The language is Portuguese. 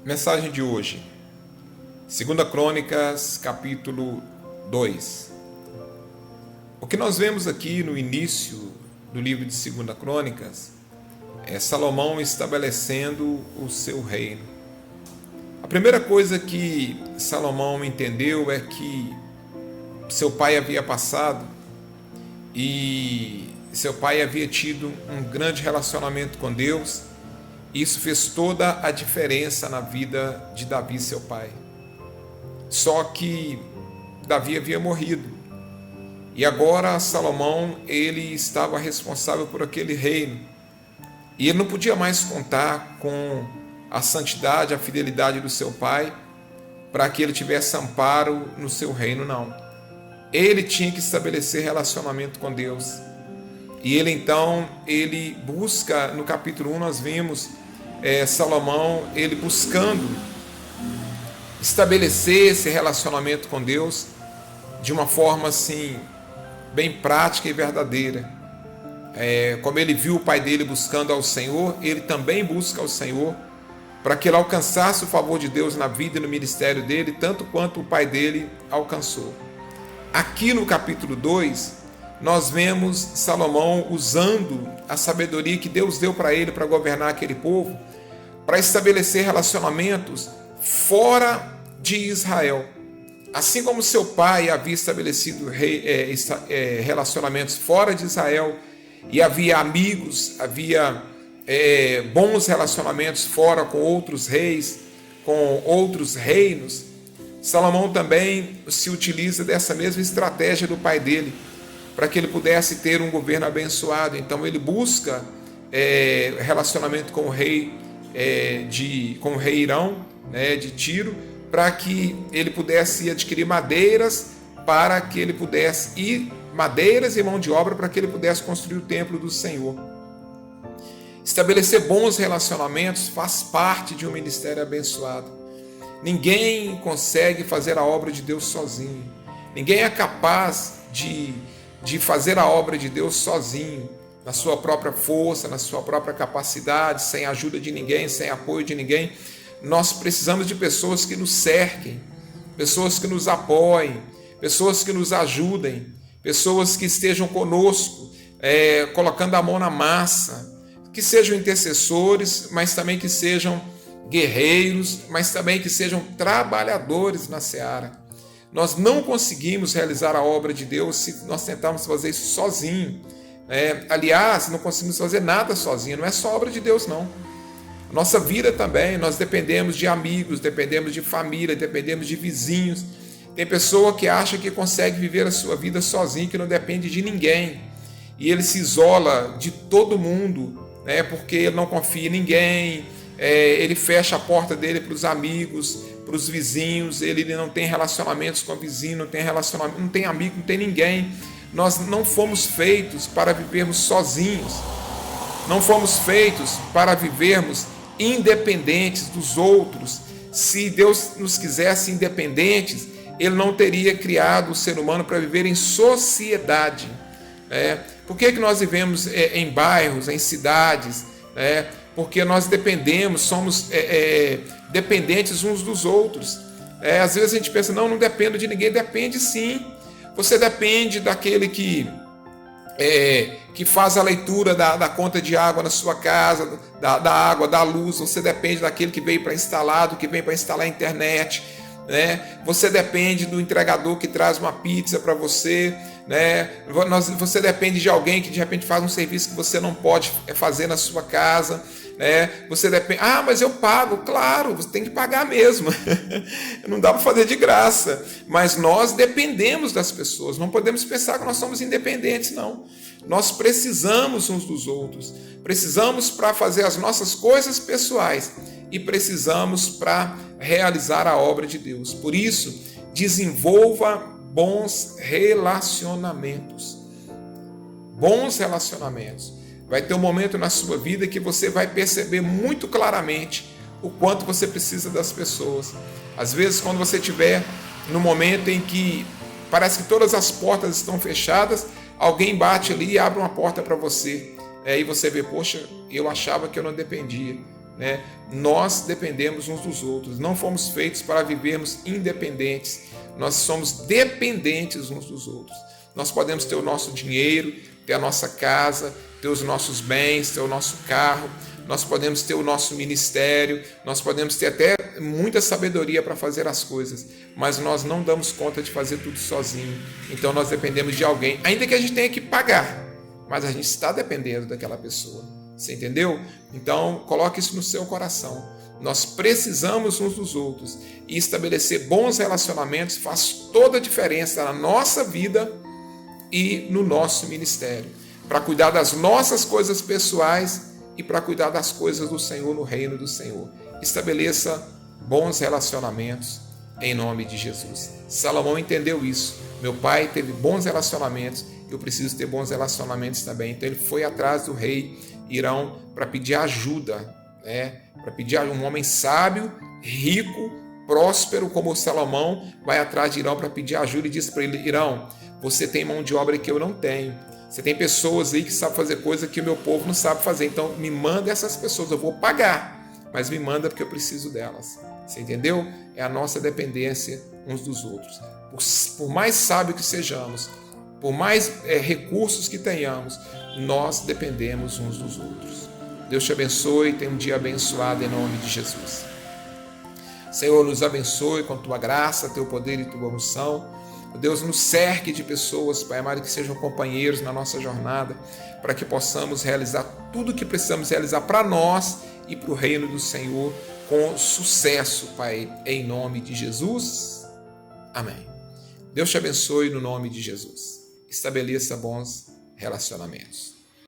Mensagem de hoje, 2 Crônicas, capítulo 2. O que nós vemos aqui no início do livro de 2 Crônicas é Salomão estabelecendo o seu reino. A primeira coisa que Salomão entendeu é que seu pai havia passado e seu pai havia tido um grande relacionamento com Deus. Isso fez toda a diferença na vida de Davi, seu pai. Só que Davi havia morrido. E agora Salomão, ele estava responsável por aquele reino. E ele não podia mais contar com a santidade, a fidelidade do seu pai, para que ele tivesse amparo no seu reino, não. Ele tinha que estabelecer relacionamento com Deus. E ele então, ele busca, no capítulo 1 nós vimos Salomão, ele buscando estabelecer esse relacionamento com Deus de uma forma assim, bem prática e verdadeira. Como ele viu o pai dele buscando ao Senhor, ele também busca ao Senhor, para que ele alcançasse o favor de Deus na vida e no ministério dele, tanto quanto o pai dele alcançou. Aqui no capítulo 2, nós vemos Salomão usando a sabedoria que Deus deu para ele para governar aquele povo, para estabelecer relacionamentos fora de Israel. Assim como seu pai havia estabelecido relacionamentos fora de Israel, e havia amigos, havia bons relacionamentos fora com outros reis, com outros reinos, Salomão também se utiliza dessa mesma estratégia do pai dele, para que ele pudesse ter um governo abençoado. Então ele busca relacionamento com o rei Irão, de Tiro, para que ele pudesse adquirir madeiras, para que ele pudesse madeiras e mão de obra para que ele pudesse construir o templo do Senhor. Estabelecer bons relacionamentos faz parte de um ministério abençoado. Ninguém consegue fazer a obra de Deus sozinho. Ninguém é capaz de fazer a obra de Deus sozinho, na sua própria força, na sua própria capacidade, sem a ajuda de ninguém, sem apoio de ninguém. Nós precisamos de pessoas que nos cerquem, pessoas que nos apoiem, pessoas que nos ajudem, pessoas que estejam conosco, colocando a mão na massa, que sejam intercessores, mas também que sejam guerreiros, mas também que sejam trabalhadores na seara. Nós não conseguimos realizar a obra de Deus se nós tentarmos fazer isso sozinho. Aliás, não conseguimos fazer nada sozinho, não é só obra de Deus, não. Nossa vida também, nós dependemos de amigos, dependemos de família, dependemos de vizinhos. Tem pessoa que acha que consegue viver a sua vida sozinho, que não depende de ninguém. E ele se isola de todo mundo, porque ele não confia em ninguém, ele fecha a porta dele para os amigos, para os vizinhos, ele não tem relacionamentos com o vizinho, não tem relacionamento, não tem amigo, não tem ninguém. Nós não fomos feitos para vivermos sozinhos, não fomos feitos para vivermos independentes dos outros. Se Deus nos quisesse independentes, Ele não teria criado o ser humano para viver em sociedade. Por que nós vivemos em bairros, em cidades? Porque nós dependemos, somos dependentes uns dos outros. Às vezes a gente pensa, não dependo de ninguém. Depende sim. Você depende daquele que faz a leitura da conta de água na sua casa, da água, da luz. Você depende daquele que veio para instalar, do que vem para instalar a internet. Você depende do entregador que traz uma pizza para você. Você depende de alguém que de repente faz um serviço que você não pode fazer na sua casa. Você depende, mas eu pago. Claro, você tem que pagar mesmo. Não dá para fazer de graça. Mas nós dependemos das pessoas. Não podemos pensar que nós somos independentes, não. Nós precisamos uns dos outros. Precisamos para fazer as nossas coisas pessoais e precisamos para realizar a obra de Deus. Por isso, desenvolva bons relacionamentos. Bons relacionamentos. Vai ter um momento na sua vida que você vai perceber muito claramente o quanto você precisa das pessoas. Às vezes, quando você estiver no momento em que parece que todas as portas estão fechadas, alguém bate ali e abre uma porta para você. E você vê, poxa, eu achava que eu não dependia. né? Nós dependemos uns dos outros, não fomos feitos para vivermos independentes, nós somos dependentes uns dos outros. Nós podemos ter o nosso dinheiro, ter a nossa casa, ter os nossos bens, ter o nosso carro, nós podemos ter o nosso ministério, nós podemos ter até muita sabedoria para fazer as coisas, mas nós não damos conta de fazer tudo sozinho, então nós dependemos de alguém, ainda que a gente tenha que pagar, mas a gente está dependendo daquela pessoa, você entendeu? Então coloque isso no seu coração, nós precisamos uns dos outros, e estabelecer bons relacionamentos faz toda a diferença na nossa vida e no nosso ministério, para cuidar das nossas coisas pessoais e para cuidar das coisas do Senhor no reino do Senhor. Estabeleça bons relacionamentos em nome de Jesus. Salomão entendeu isso. Meu pai teve bons relacionamentos, eu preciso ter bons relacionamentos também. Então ele foi atrás do rei Hirão para pedir ajuda, né? Para pedir um homem sábio, rico, próspero como Salomão, vai atrás de Hirão para pedir ajuda e diz para ele: Hirão, você tem mão de obra que eu não tenho. Você tem pessoas aí que sabem fazer coisa que o meu povo não sabe fazer. Então me manda essas pessoas, eu vou pagar, mas me manda porque eu preciso delas. Você entendeu? É a nossa dependência uns dos outros. Por mais sábio que sejamos, por mais recursos que tenhamos, nós dependemos uns dos outros. Deus te abençoe, tenha um dia abençoado em nome de Jesus. Senhor, nos abençoe com tua graça, teu poder e tua unção. Deus, nos cerque de pessoas, Pai amado, que sejam companheiros na nossa jornada, para que possamos realizar tudo o que precisamos realizar para nós e para o reino do Senhor com sucesso, Pai, em nome de Jesus. Amém. Deus te abençoe no nome de Jesus. Estabeleça bons relacionamentos.